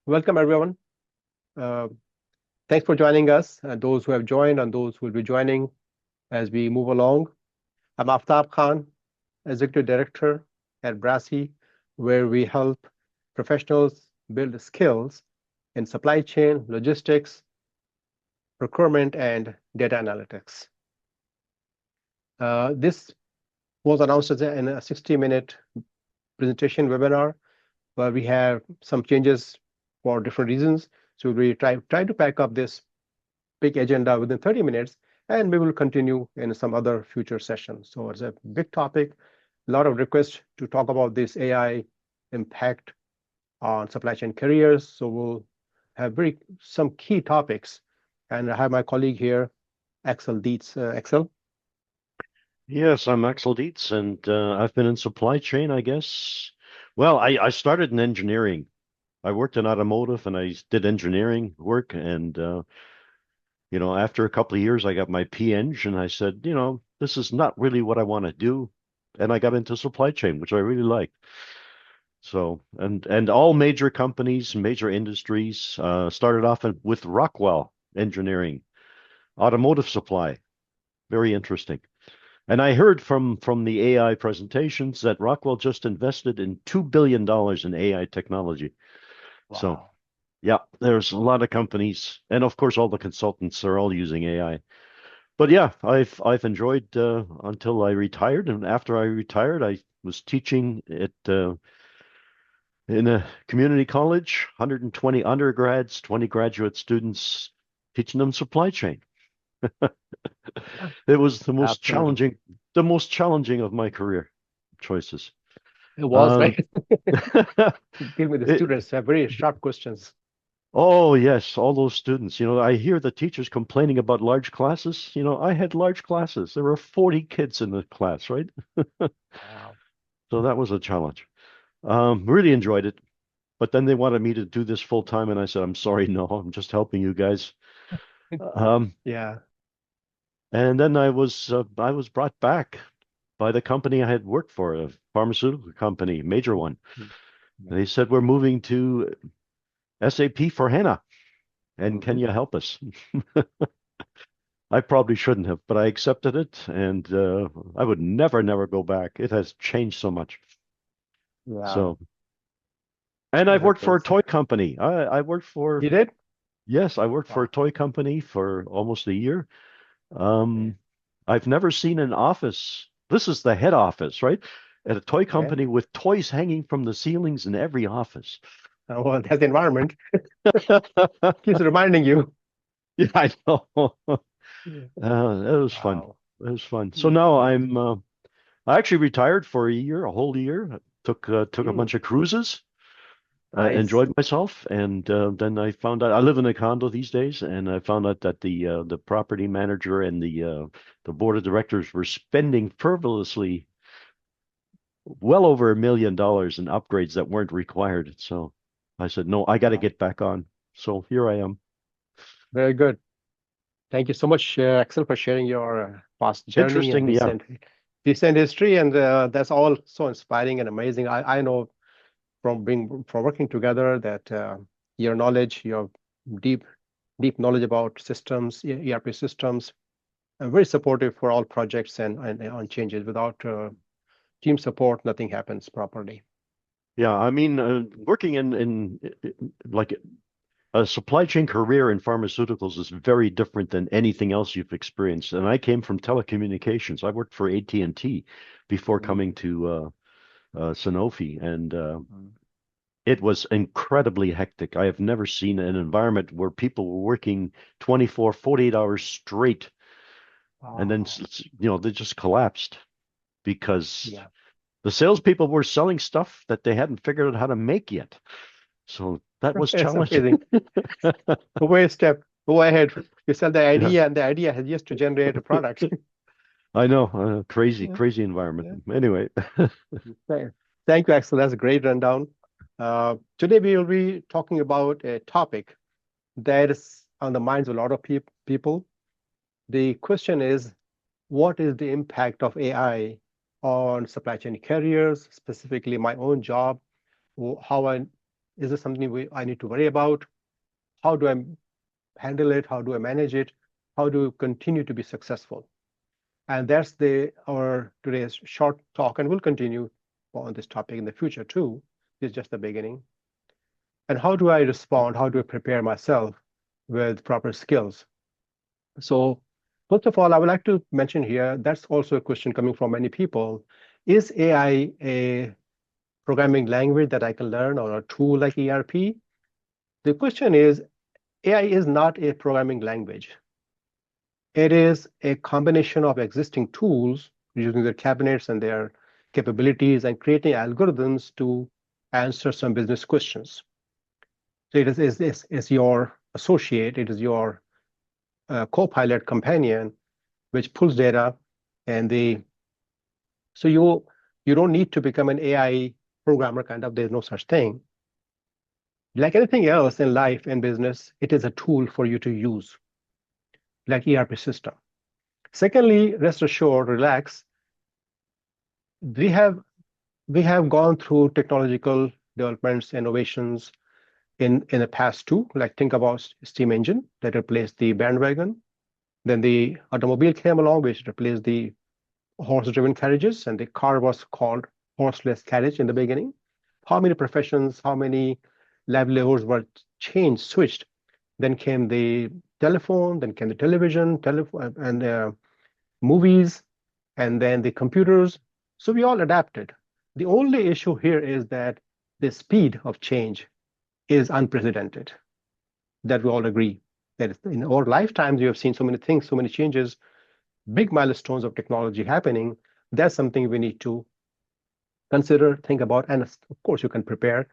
Welcome, everyone. Uh, Thanks for joining us, those who have joined and those who will be joining as we move along. I'm Aftab Khan, Executive Director at BRASI, where we help professionals build skills in supply chain, logistics, procurement, and data analytics. This was announced in a 60-minute presentation webinar, but we have some changes for different reasons. So we try to pack up this big agenda within 30 minutes, and we will continue in some other future sessions. So it's a big topic, a lot of requests to talk about this AI impact on supply chain careers. So we'll have some key topics, and I have my colleague here, Axel Dietz. Axel? Yes, I'm Axel Dietz, and I've been in supply chain, I guess. Well, I started in engineering. I worked in automotive and I did engineering work. And, after a couple of years, I got my Eng and I said, this is not really what I want to do. And I got into supply chain, which I really liked. So, and all major companies, major industries, started off with Rockwell Engineering, automotive supply. Very interesting. And I heard from the AI presentations that Rockwell just invested in $2 billion in AI technology. So Wow. yeah, there's a lot of companies, and of course all the consultants are all using AI. But yeah, I've enjoyed until I retired, and after I retired, I was teaching in a community college, 120 undergrads, 20 graduate students, teaching them supply chain. Yeah, It was absolutely. the most challenging of my career choices. It was, Um, right? Give me the it, students have very sharp questions. oh yes, all those students. I hear the teachers complaining about large classes. I had large classes. There were 40 kids in the class, right? Wow. So that was a challenge. Really enjoyed it. But then they wanted me to do this full time, and I said, I'm sorry, no, I'm just helping you guys. Um, Yeah. and then I was brought back by the company I had worked for, a pharmaceutical company, major one. Mhm. They said, we're moving to SAP for HANA, and can Mhm. you help us? I probably shouldn't have, but I accepted it, and I would never go back. It has changed so much. Yeah. So, and I've Very worked for cool. a toy company. I worked for, You did? yes, I worked for a Wow. toy company for almost a year. Okay. Um, I've never seen an office. This is the head office, right? At a toy Okay. company with toys hanging from the ceilings in every office. Well, that's the environment. Keeps reminding you. Yeah, I know. Yeah. That was fun. Wow. That was fun. So Mm, now nice. I actually retired for a year, a whole year. Took a Mm, bunch of cruises. nice. Enjoyed myself, and then I found out I live in a condo these days, and I found out that the property manager and the board of directors were spending frivolously well over $1 million in upgrades that weren't required. So I said, no, I got to Wow. get back on. So here I am. Very good. Thank you so much, Axel, for sharing your past journey and Interesting, yeah. recent history. And that's all so inspiring and amazing. I know from working together that your knowledge, your deep deep knowledge about systems, ERP systems, very supportive for all projects and on changes. Without team support, nothing happens properly. Yeah, I mean, working like a supply chain career in pharmaceuticals is very different than anything else you've experienced. And I came from telecommunications. I worked for AT&T before coming Mhm. to Sanofi, and Mhm. it was incredibly hectic. I have never seen an environment where people were working 24, 48 hours straight, and then Wow. they just collapsed because Yeah. the salespeople were selling stuff that they hadn't figured out how to make yet. So that was It's challenging. amazing. Go a step, go ahead. You sell the Yeah, idea, and the idea has just to generate a product. I know. Crazy, Yeah. crazy environment. Yeah. Anyway, Thank you, Axel. That's a great rundown. Today we will be talking about a topic that is on the minds of a lot of people. The question is, what is the impact of AI on supply chain carriers, specifically my own job, how I Is this something I need to worry about? How do I handle it? How do I manage it? How do I continue to be successful? And that's our today's short talk, and we'll continue on this topic in the future too. This is just the beginning. And how do I respond? How do I prepare myself with proper skills? So first of all, I would like to mention here, that's also a question coming from many people. Is AI a programming language that I can learn or a tool like ERP? The question is, AI is not a programming language. It is a combination of existing tools using their cabinets and their capabilities and creating algorithms to answer some business questions. So it is your associate, it is your co-pilot companion, which pulls data, and so you don't need to become an AI programmer kind of. There's no such thing. Like anything else in life and business, it is a tool for you to use, like ERP system. Secondly, rest assured, relax. We have gone through technological developments, innovations in the past too. Like think about steam engine that replaced the bandwagon. Then the automobile came along, which replaced the horse-driven carriages, and the car was called horseless carriage in the beginning. How many professions, how many livelihoods were changed, switched? Then came the telephone, then came the television, and movies, and then the computers. So we all adapted. The only issue here is that the speed of change is unprecedented. That we all agree. That in our lifetimes, you have seen so many things, so many changes, big milestones of technology happening. That's something we need to consider, think about, and of course, you can prepare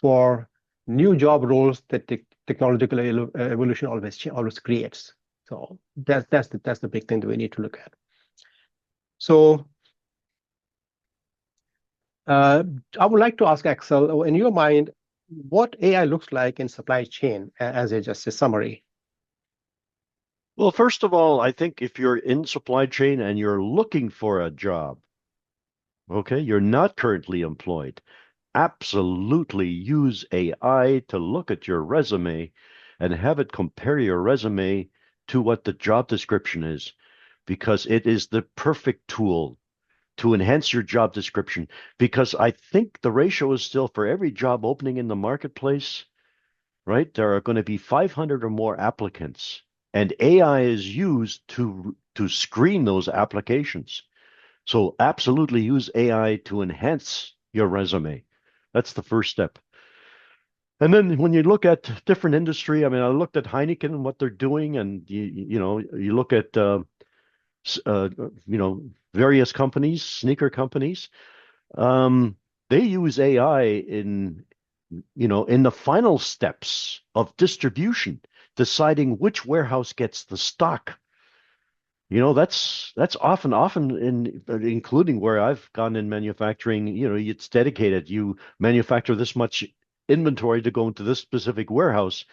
for new job roles that the technological evolution always creates. So that's the big thing that we need to look at. So I would like to ask Axel, in your mind, what AI looks like in supply chain as just a summary? Well, first of all, I think if you're in supply chain and you're looking for a job, okay, you're not currently employed, absolutely use AI to look at your resume and have it compare your resume to what the job description is, because it is the perfect tool to enhance your job description. Because I think the ratio is still for every job opening in the marketplace, right? There are going to be 500 or more applicants, and AI is used to screen those applications. So absolutely use AI to enhance your resume. That's the first step. And then when you look at different industry, I mean, I looked at Heineken and what they're doing, and you look at various companies, sneaker companies. They use AI in the final steps of distribution, deciding which warehouse gets the stock. That's often including where I've gone in manufacturing, it's dedicated. You manufacture this much inventory to go into this specific warehouse.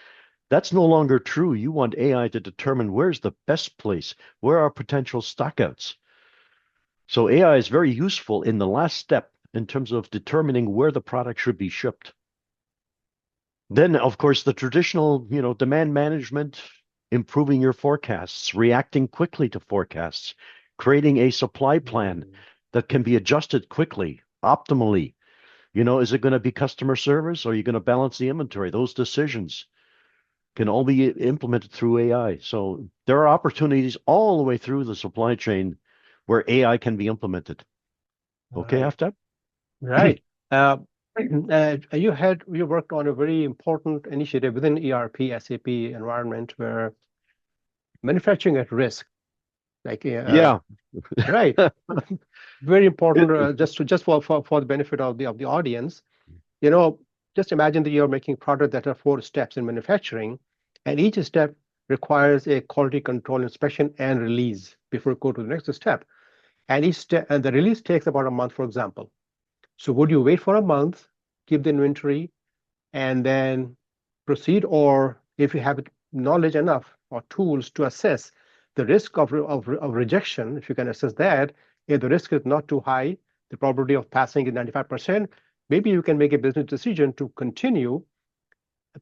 That's no longer true. You want AI to determine where's the best place, where are potential stockouts. So AI is very useful in the last step in terms of determining where the product should be shipped. Then, of course, the traditional, demand management, improving your forecasts, reacting quickly to forecasts, creating a supply plan that can be adjusted quickly, optimally. Is it going to be customer service or are you going to balance the inventory? Those decisions can all be implemented through AI. So there are opportunities all the way through the supply chain where AI can be implemented. Okay, Aftab? Right. You worked on a very important initiative within ERP, SAP environment where manufacturing at risk, like Yeah. right, very important. Just for the benefit of the audience, just imagine that you're making product that are 4 steps in manufacturing, and each step requires a quality control inspection and release before you go to the next step. And each step and the release takes about a month, for example. So would you wait for a month, keep the inventory, and then proceed, or if you have knowledge enough or tools to assess the risk of rejection, if you can assess that, if the risk is not too high, the probability of passing is 95%, maybe you can make a business decision to continue,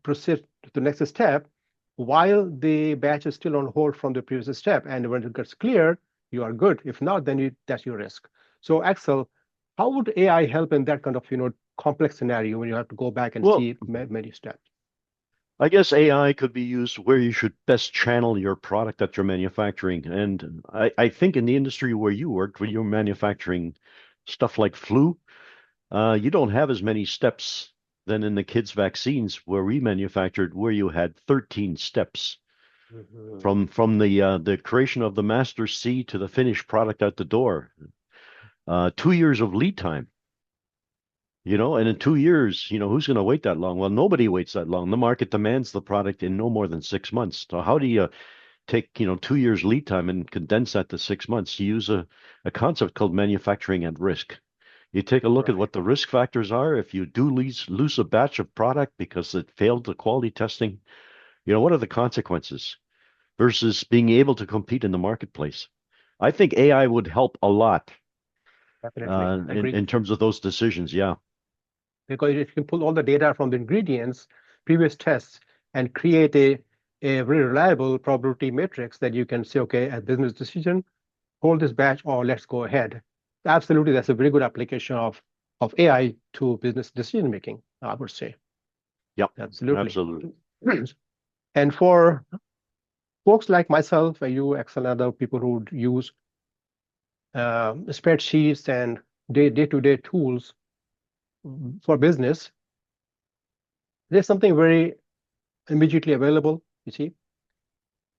proceed to the next step while the batch is still on hold from the previous step. And when it gets cleared, you are good. If not, then that's your risk. So Axel, how would AI help in that kind of complex scenario when you have to go back and Well, see many steps? I guess AI could be used where you should best channel your product that you're manufacturing. And I think in the industry where you worked, when you're manufacturing stuff like flu, you don't have as many steps than in the kids' vaccines where we manufactured, where you had 13 steps Mhm. from the creation of the master C to the finished product out the door. 2 years of lead time. And in 2 years, who's going to wait that long? Well, nobody waits that long. The market demands the product in no more than 6 months. So how do you take, 2 years lead time and condense that to 6 months? You use a concept called manufacturing at risk. You take a look at Right. what the risk factors are. If you do lose a batch of product because it failed the quality testing, what are the consequences versus being able to compete in the marketplace? I think AI would help a lot Definitely. in Agreed. terms of those decisions. Yeah. Because if you can pull all the data from the ingredients, previous tests, and create a very reliable probability matrix that you can say, okay, a business decision, hold this batch or let's go ahead. Absolutely, that's a very good application of AI to business decision making, I would say. Yep. Absolutely. Absolutely. And for folks like myself, you, Excel, and other people who use spreadsheets and day-to-day tools for business, there's something very immediately available. You see,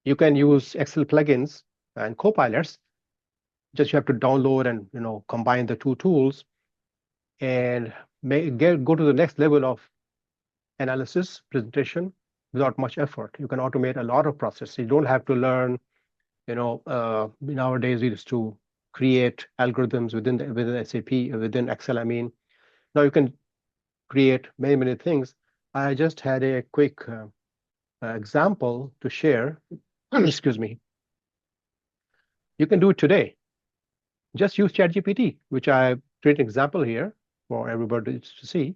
you can use Excel plugins and copilots. Just you have to download and combine the two tools and go to the next level of analysis presentation without much effort. You can automate a lot of processes. You don't have to learn. Nowadays we used to create algorithms within SAP, within Excel. I mean, now you can create many things. I just had a quick example to share. Excuse me. You can do it today. Just use ChatGPT, which I create an example here for everybody to see.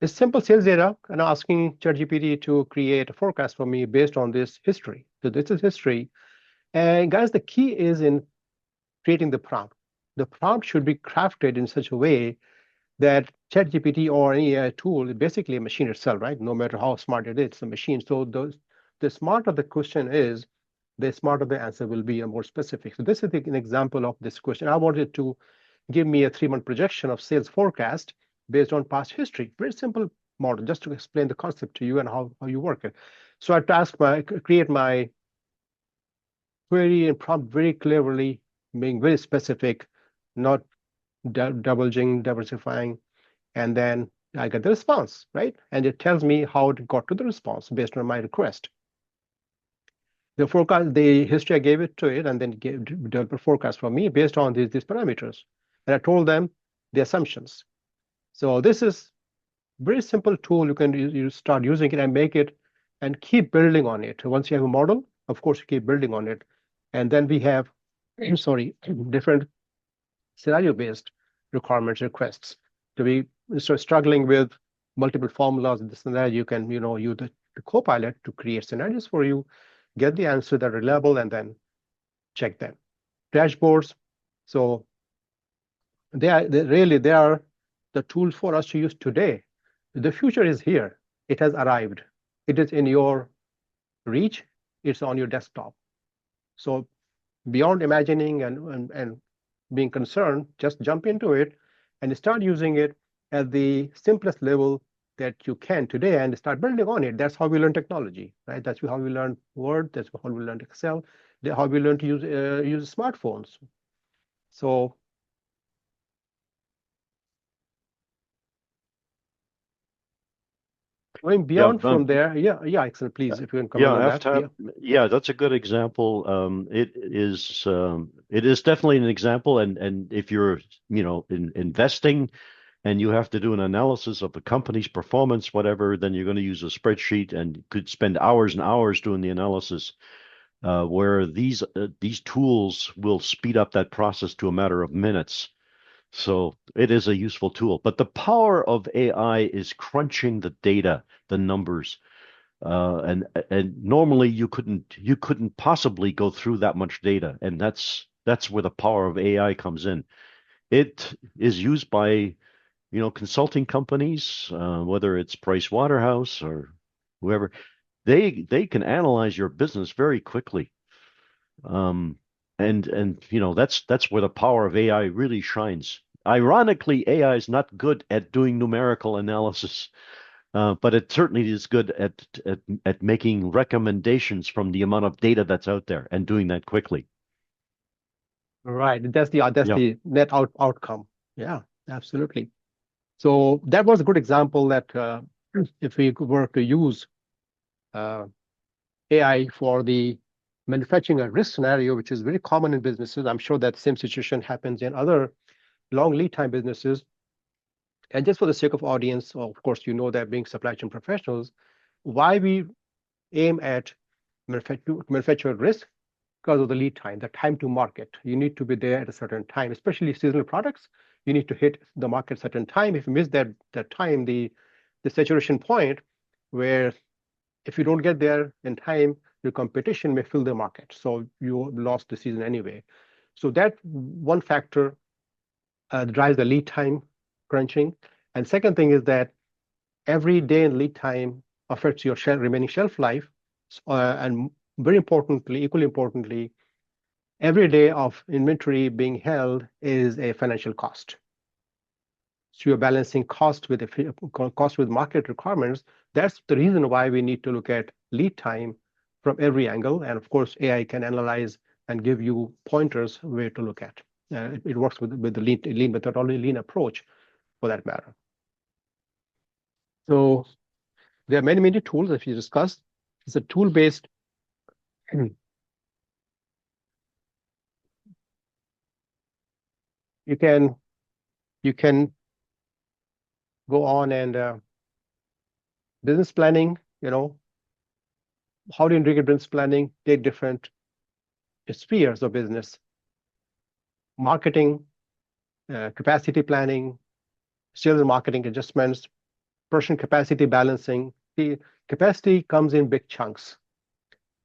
It's simple sales data, and I'm asking ChatGPT to create a forecast for me based on this history. So this is history. And guys, the key is in creating the prompt. The prompt should be crafted in such a way that ChatGPT or any AI tool is basically a machine itself, right? No matter how smart it is, it's a machine. So the smarter the question is, the smarter the answer will be and more specific. So this is an example of this question. I wanted to give me a 3-month projection of sales forecast based on past history. Very simple model, just to explain the concept to you and how you work it. So I create my query and prompt very cleverly, being very specific, not diversifying, and then I get the response, right? And it tells me how it got to the response based on my request. The forecast, the history I gave it to it, and then developed a forecast for me based on these parameters. And I told them the assumptions. So this is very simple tool. You can you start using it and make it and keep building on it. Once you have a model, of course, you keep building on it. And then we have, sorry, different scenario-based requirements, requests. To be struggling with multiple formulas in the scenario, you can use the copilot to create scenarios for you, get the answer that are reliable, and then check them. Dashboards. So they are the tools for us to use today. The future is here. It has arrived. It is in your reach. It's on your desktop. So beyond imagining and being concerned, just jump into it and start using it at the simplest level that you can today and start building on it. That's how we learn technology, right? That's how we learn Word. That's how we learn Excel. That's how we learn to use smartphones. So going Yeah. beyond from there, yeah, Excel, please, if you can comment Yeah. on that. Yeah. Yeah, that's a good example. It is definitely an example. And if you're, investing and you have to do an analysis of the company's performance, whatever, then you're going to use a spreadsheet and could spend hours and hours doing the analysis. Where these tools will speed up that process to a matter of minutes. So it is a useful tool. But the power of AI is crunching the data, the numbers. And normally you couldn't possibly go through that much data. And that's where the power of AI comes in. It is used by, consulting companies, whether it's Price Waterhouse or whoever. They can analyze your business very quickly. Um, and that's where the power of AI really shines. Ironically, AI is not good at doing numerical analysis, but it certainly is good at making recommendations from the amount of data that's out there and doing that quickly. Right. That's Yeah. the net outcome. Yeah, absolutely. So that was a good example that if we were to use uh, AI for the manufacturing a risk scenario, which is very common in businesses, I'm sure that same situation happens in other long lead time businesses. And just for the sake of audience, of course, you know that being supply chain professionals, why we aim at manufacturer risk because of the lead time, the time to market. You need to be there at a certain time, especially seasonal products. You need to hit the market at a certain time. If you miss that time, the saturation point, where if you don't get there in time, your competition may fill the market. So you lost the season anyway. So that one factor drives the lead time crunching. And second thing is that every day in lead time affects your remaining shelf life. And very importantly, equally importantly, every day of inventory being held is a financial cost. So you're balancing cost with market requirements. That's the reason why we need to look at lead time from every angle. And of course, AI can analyze and give you pointers where to look at. It works with the lean methodology, lean approach for that matter. So there are many, many tools that we discussed. It's a tool-based. You can you can go on and business planning, how do you integrate business planning? Take different spheres of business, marketing, capacity planning, sales and marketing adjustments, person capacity balancing. The capacity comes in big chunks.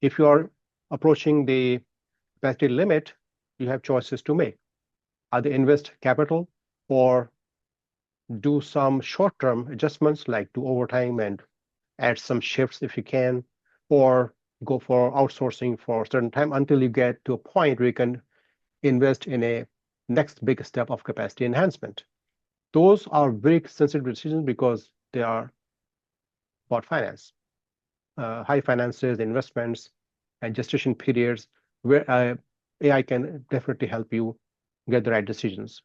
If you are approaching the capacity limit, you have choices to make. Either invest capital or do some short-term adjustments like do overtime and add some shifts if you can, or go for outsourcing for a certain time until you get to a point where you can invest in a next big step of capacity enhancement. Those are very sensitive decisions because they are about finance, high finances, investments, and gestation periods where AI can definitely help you get the right decisions.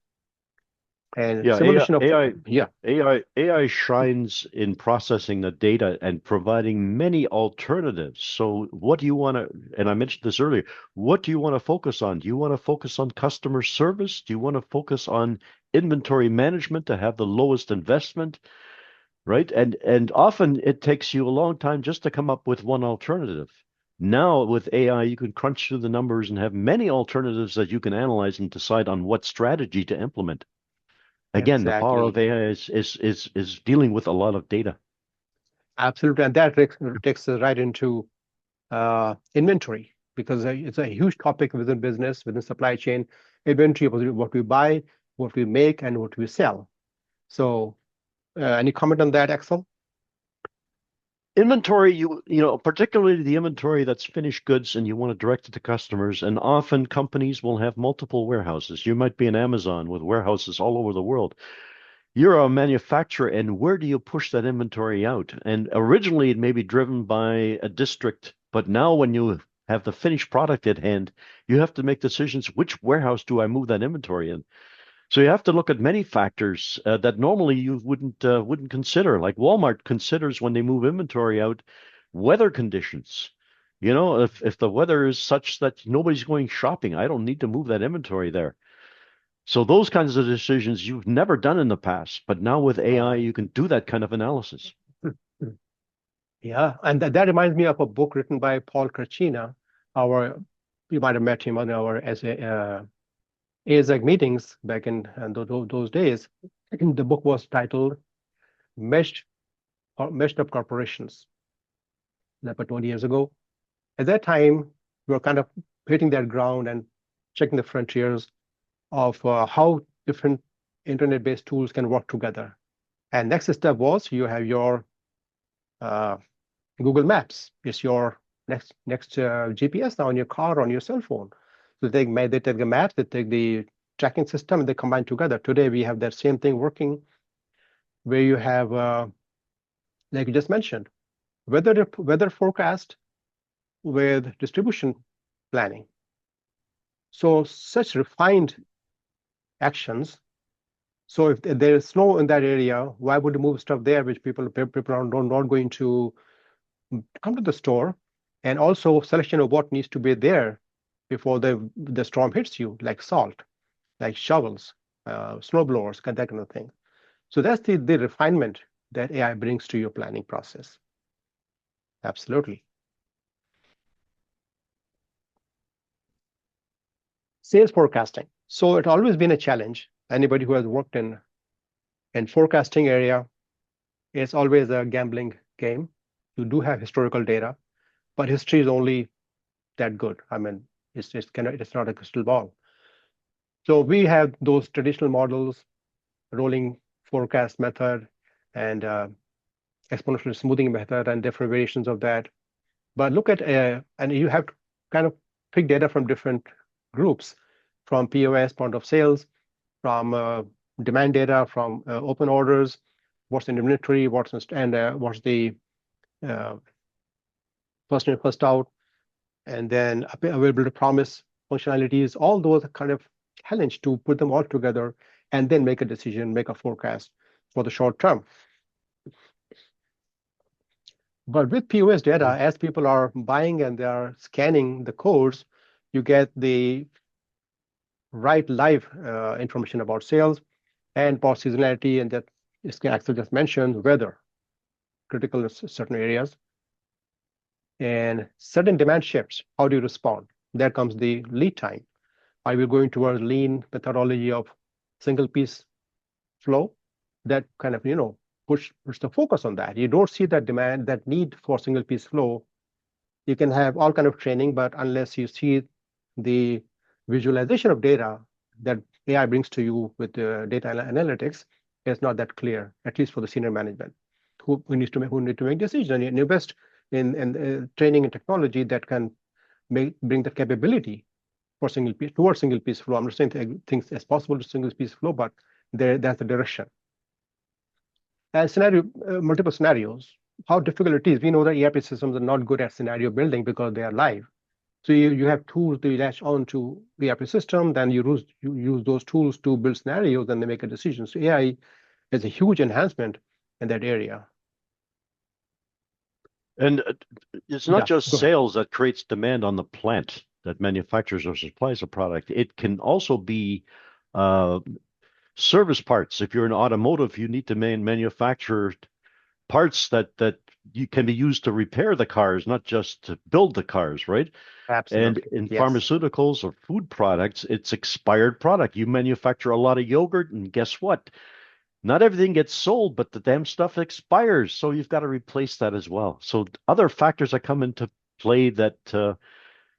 And Yeah, simulation of, yeah, AI shines in processing the data and providing many alternatives. So what do you want to, and I mentioned this earlier, what do you want to focus on? Do you want to focus on customer service? Do you want to focus on inventory management to have the lowest investment? Right? And often it takes you a long time just to come up with one alternative. Now with AI, you can crunch through the numbers and have many alternatives that you can analyze and decide on what strategy to implement. Again, the power of exactly. AI is dealing with a lot of data. Absolutely. And that takes us right into inventory because it's a huge topic within business, within supply chain. Inventory, what we buy, what we make, and what we sell. So, any comment on that, Axel? Inventory, particularly the inventory that's finished goods and you want to direct it to customers. And often companies will have multiple warehouses. You might be an Amazon with warehouses all over the world. You're a manufacturer, and where do you push that inventory out? And originally, it may be driven by a district, but now when you have the finished product at hand, you have to make decisions. Which warehouse do I move that inventory in? So you have to look at many factors that normally you wouldn't consider. Like Walmart considers when they move inventory out, weather conditions. If the weather is such that nobody's going shopping, I don't need to move that inventory there. So those kinds of decisions you've never done in the past, but now with AI, Right. you can do that kind of analysis. Yeah, and that reminds me of a book written by Paul Kirchner. Our, you might have met him on our as a ASEC meetings back in those days. The book was titled Meshed or Meshed Up Corporations, about 20 years ago. At that time, we were kind of hitting that ground and checking the frontiers of how different internet-based tools can work together. And next step was you have your uh, Google Maps. It's your next GPS now on your car, on your cell phone. So they take the maps, they take the tracking system, and they combine together. Today we have that same thing working, where you have, like you just mentioned, weather forecast with distribution planning. So such refined actions. So if there is snow in that area, why would you move stuff there, which people are not going to come to the store? And also selection of what needs to be there before the storm hits you, like salt, like shovels, snow blowers, that kind of thing. So that's the refinement that AI brings to your planning process. Absolutely. Sales forecasting. So it's always been a challenge. Anybody who has worked in forecasting area, it's always a gambling game. You do have historical data, but history is only that good. I mean, it's not a crystal ball. So we have those traditional models, rolling forecast method, and exponential smoothing method, and different variations of that. But look at and you have to kind of pick data from different groups, from POS, point of sales, from demand data, from open orders, what's in inventory, what's what's the uh, first in, first out, and then available to promise functionalities. All those are kind of challenge to put them all together and then make a decision, make a forecast for the short term. But with POS data, as people are buying and they are scanning the codes, you get the right live information about sales and about seasonality, and that Axel just mentioned weather, critical in certain areas, and sudden demand shifts. How do you respond? There comes the lead time. Are we going towards lean methodology of single piece flow? That kind of push the focus on that. You don't see that demand, that need for single piece flow. You can have all kind of training, but unless you see the visualization of data that AI brings to you with data analytics, it's not that clear, at least for the senior management who need to make decisions. And you invest in training and technology that can bring the capability for towards single piece flow. I'm not saying things as possible to single piece flow, but that's the direction. And multiple scenarios, how difficult it is. We know that ERP systems are not good at scenario building because they are live. So you have tools to latch on to the ERP system, then you use those tools to build scenarios, and they make a decision. So AI is a huge enhancement in that area. And it's not Yeah, just go ahead. sales that creates demand on the plant that manufactures or supplies a product. It can also be uh, service parts. If you're in automotive, you need to manufacture parts that you can be used to repair the cars, not just to build the cars, right? And Absolutely. in Yes. pharmaceuticals or food products, it's expired product. You manufacture a lot of yogurt, and guess what? Not everything gets sold, but the damn stuff expires. So you've got to replace that as well. So other factors that come into play that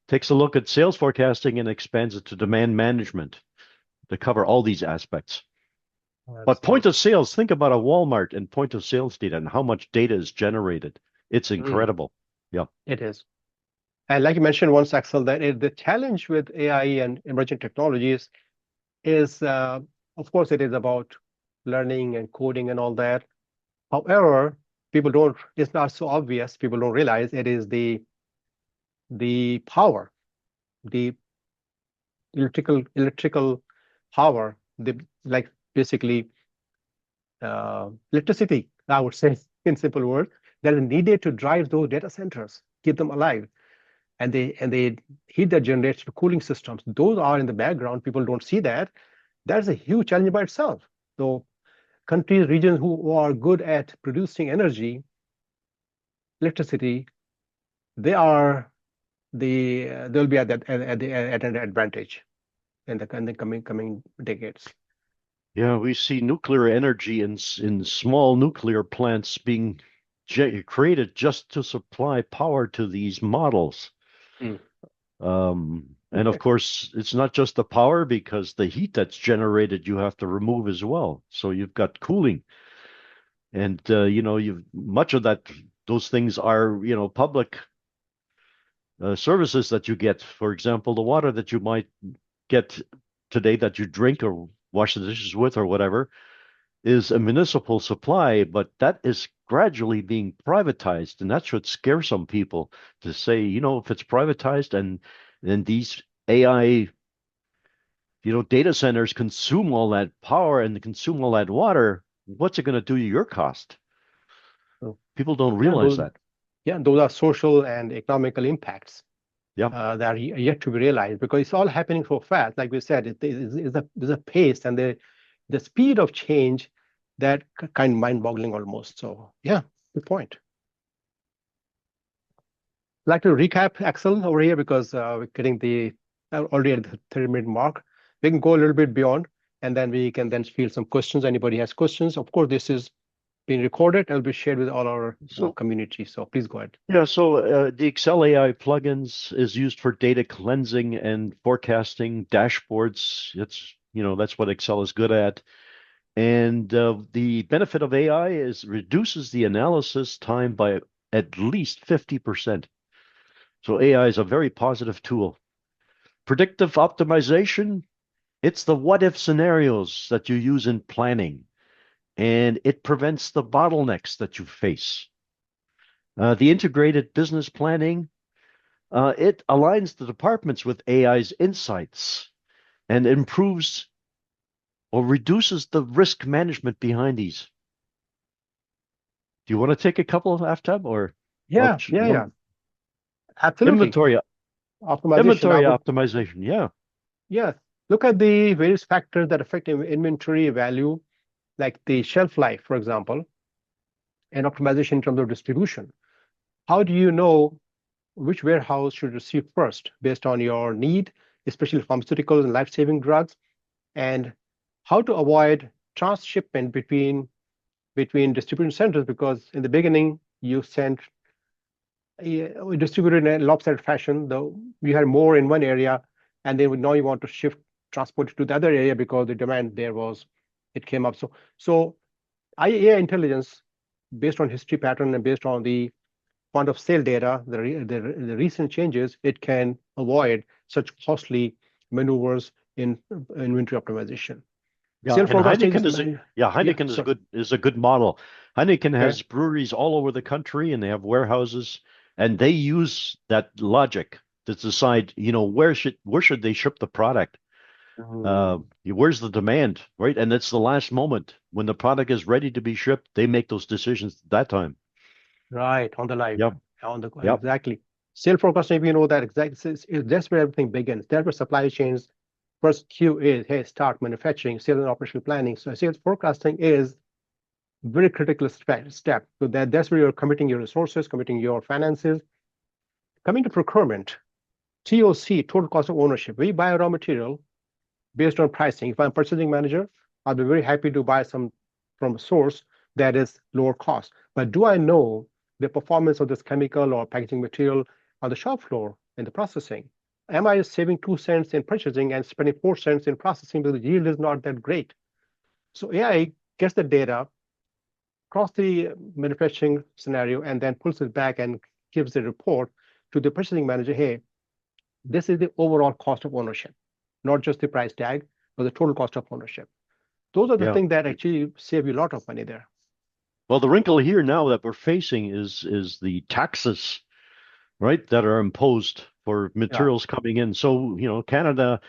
takes a look at sales forecasting and expands it to demand management to cover all these aspects. But point of Absolutely. sales, think about a Walmart and point of sales data and how much data is generated. It's Mm, incredible. Yeah. it is. And like you mentioned once, Axel, that the challenge with AI and emerging technologies is, of course, it is about learning and coding and all that. However, it's not so obvious. People don't realize it is the power, the electrical power, the like basically electricity, I would say in simple words, that is needed to drive those data centers, keep them alive. And they heat that generation cooling systems. Those are in the background. People don't see that. That's a huge challenge by itself. So countries, regions who are good at producing energy, electricity, they are they'll be at an advantage. in the coming decades. Yeah, we see nuclear energy in small nuclear plants being created just to supply power to these models. Mm. And of course, it's not just the power because the heat that's generated you have to remove as well. So you've got cooling, and you've much of that. Those things are public services that you get. For example, the water that you might get today that you drink or wash the dishes with or whatever is a municipal supply, but that is gradually being privatized. And that should scare some people to say, if it's privatized and then these AI, data centers consume all that power and consume all that water, what's it going to do to your cost? So, People don't yeah, realize that. those are social and economical impacts Yeah. that are yet to be realized because it's all happening so fast. Like we said, there's a pace and the speed of change that kind of mind-boggling almost. So yeah, good point. I'd like to recap Axel over here because we're getting the already at the 30-minute mark. We can go a little bit beyond, and then we can then field some questions. Anybody has questions? Of course, this is being recorded and will be shared with all our So community. So please go ahead. yeah, so the Excel AI plugins is used for data cleansing and forecasting dashboards. That's what Excel is good at. And the benefit of AI is reduces the analysis time by at least 50%. So AI is a very positive tool. Predictive optimization, it's the what if scenarios that you use in planning, and it prevents the bottlenecks that you face. The integrated business planning, it aligns the departments with AI's insights and improves or reduces the risk management behind these. Do you want to take a couple of Aftab or well, Yeah, absolutely. inventory Optimization. I inventory would, optimization? Yeah, yeah, look at the various factors that affect inventory value, like the shelf life, for example, and optimization in terms of distribution. How do you know which warehouse should receive first based on your need, especially pharmaceuticals and life-saving drugs, and how to avoid transshipment between distribution centers because in the beginning you sent we distributed in a lopsided fashion, though you had more in one area, and then now you want to shift transport to the other area because the demand there was it came up. So AI intelligence based on history pattern and based on the point of sale data, the recent changes, it can avoid such costly maneuvers in inventory optimization. yeah, Sale and forecasting is yeah, Heineken so is a good model. Heineken okay. has breweries all over the country, and they have warehouses, and they use that logic to decide, where should they ship the product. Mm, Where's the demand, right? And it's the last moment when the product is ready to be shipped. They make those decisions at that time. right, on the live, Yep, on the yep, exactly. Sale forecasting, if you know that exactly, that's where everything begins. That's where supply chains first Q is, hey, start manufacturing, sales and operational planning. So sales forecasting is very critical step. So that's where you're committing your resources, committing your finances. Coming to procurement, TOC, total cost of ownership. We buy a raw material based on pricing. If I'm purchasing manager, I'll be very happy to buy some from a source that is lower cost. But do I know the performance of this chemical or packaging material on the shop floor in the processing? Am I saving 2 cents in purchasing and spending 4 cents in processing because the yield is not that great? So AI gets the data across the manufacturing scenario and then pulls it back and gives a report to the purchasing manager. Hey, this is the overall cost of ownership, not just the price tag, but the total cost of ownership. Those are the yeah. things that actually save you a lot of money there. Well, the wrinkle here now that we're facing is the taxes, right, that are imposed for Yeah. materials coming in. So, Canada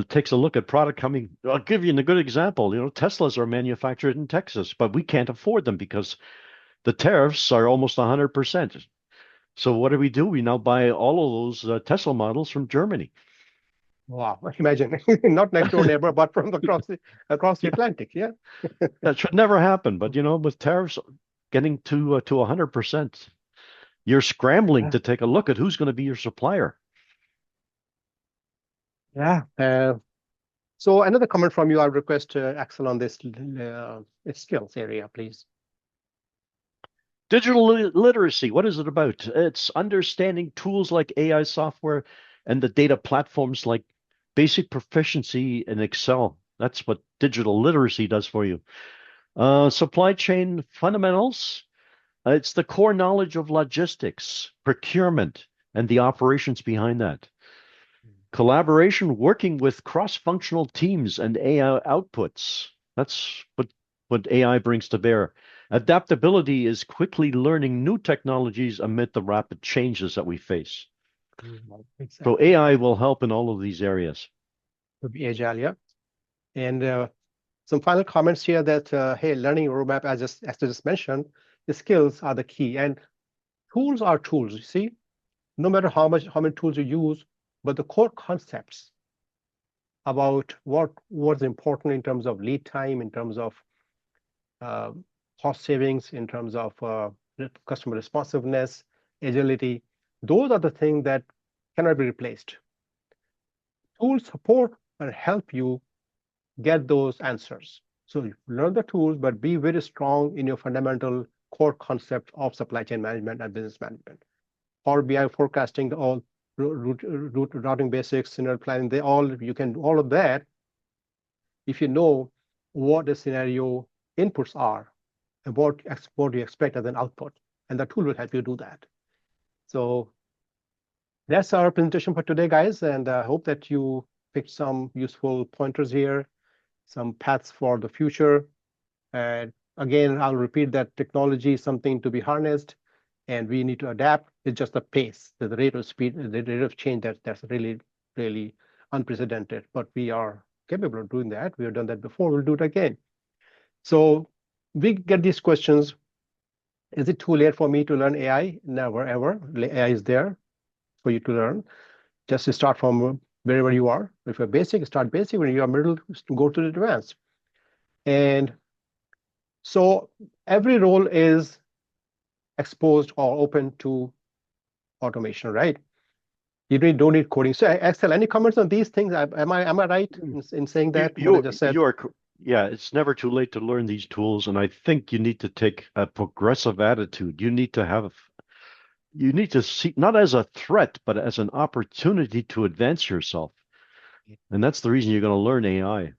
takes a look at product coming. I'll give you a good example. Teslas are manufactured in Texas, but we can't afford them because the tariffs are almost 100%. So what do? We now buy all of those Tesla models from Germany. Wow. Imagine not next door neighbor, but from across the Yeah, Atlantic. Yeah. that should never happen. But with tariffs getting to 100%, you're scrambling Yeah. to take a look at who's going to be your supplier. Yeah. So another comment from you, I request Axel on this skills area, please. Digital literacy, what is it about? It's understanding tools like AI software and the data platforms like basic proficiency in Excel. That's what digital literacy does for you. Supply chain fundamentals. It's the core knowledge of logistics, procurement, and the operations behind that. Collaboration, working with cross-functional teams and AI outputs. That's what AI brings to bear. Adaptability is quickly learning new technologies amid the rapid changes that we face. So Exactly. AI will help in all of these areas. To be agile, yeah. And some final comments here that, hey, learning roadmap, as I just mentioned, the skills are the key. And tools are tools, you see, no matter how many tools you use, but the core concepts about what's important in terms of lead time, in terms of uh, cost savings, in terms of customer responsiveness, agility, those are the things that cannot be replaced. Tools support and help you get those answers. So you learn the tools, but be very strong in your fundamental core concept of supply chain management and business management. Power BI forecasting, the all route routing basics, scenario planning, you can do all of that if you know what the scenario inputs are and what you expect as an output. And the tool will help you do that. So that's our presentation for today, guys. And I hope that you picked some useful pointers here, some paths for the future. And again, I'll repeat that technology is something to be harnessed and we need to adapt. It's just the pace, the rate of speed, the rate of change that's really, really unprecedented. But we are capable of doing that. We have done that before. We'll do it again. So we get these questions. Is it too late for me to learn AI? Never, ever. AI is there for you to learn. Just to start from wherever you are. If you're basic, start basic. When you are middle, go to the advanced. And so every role is exposed or open to automation, right? You don't need coding. So Excel, any comments on these things? Am I right in saying that, what I just said? Yeah, it's never too late to learn these tools, and I think you need to take a progressive attitude. You need to see not as a threat, but as an opportunity to advance yourself. And that's the reason you're going to learn AI.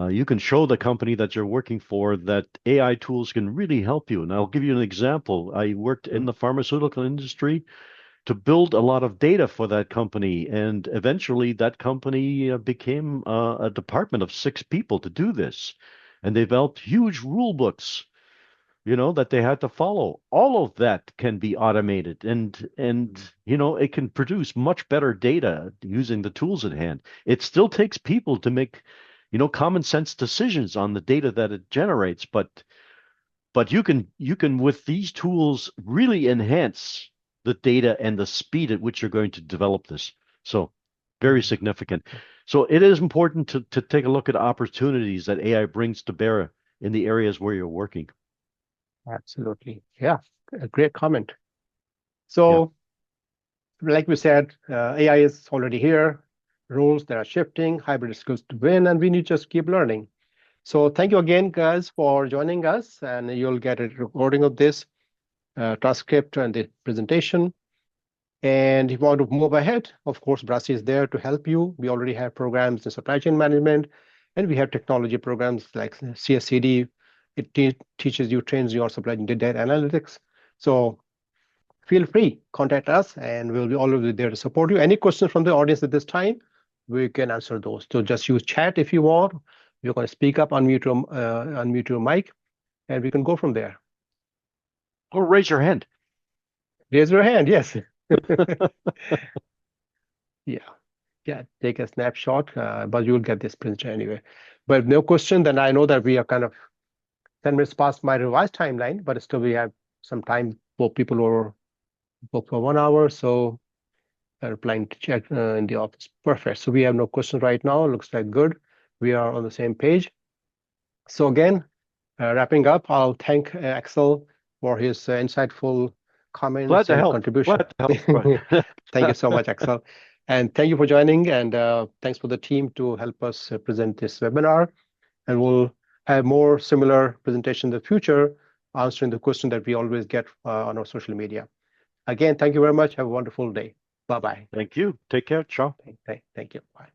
You can show the company that you're working for that AI tools can really help you. And I'll give you an example. I worked in the pharmaceutical industry to build a lot of data for that company. And eventually that company became a department of 6 people to do this. And they developed huge rule books, that they had to follow. All of that can be automated and it can produce much better data using the tools at hand. It still takes people to make, common sense decisions on the data that it generates, but you can with these tools really enhance the data and the speed at which you're going to develop this. So very significant. So it is important to take a look at opportunities that AI brings to bear in the areas where you're working. Absolutely. Yeah, a great comment. Yeah. So, like we said, AI is already here, roles that are shifting, hybrid skills to win, and we need to just keep learning. So thank you again, guys, for joining us, and you'll get a recording of this transcript and the presentation. And if you want to move ahead, of course, BRASI is there to help you. We already have programs in supply chain management, and we have technology programs like CSCD. It teaches you, trains you on supply chain data analytics. So feel free, contact us, and we'll be always there to support you. Any questions from the audience at this time, we can answer those. So just use chat if you want. You're going to speak up, unmute your mic, and we can go from there. Or raise your hand. Raise your hand, yes. Yeah, take a snapshot, but you'll get this presentation anyway. But no question, then I know that we are kind of 10 minutes past my revised timeline, but still we have some time for people who are booked for 1 hour. So replying to chat in the office. Perfect. So we have no questions right now. Looks like good. We are on the same page. So again, wrapping up, I'll thank Axel for his insightful comments Glad to and help. contribution. Glad to help. Thank you so much, Axel. And thank you for joining, and thanks for the team to help us present this webinar. And we'll have more similar presentation in the future, answering the question that we always get on our social media. Again, thank you very much. Have a wonderful day. Bye-bye. Thank you. Take care. Ciao. Thank you. Bye.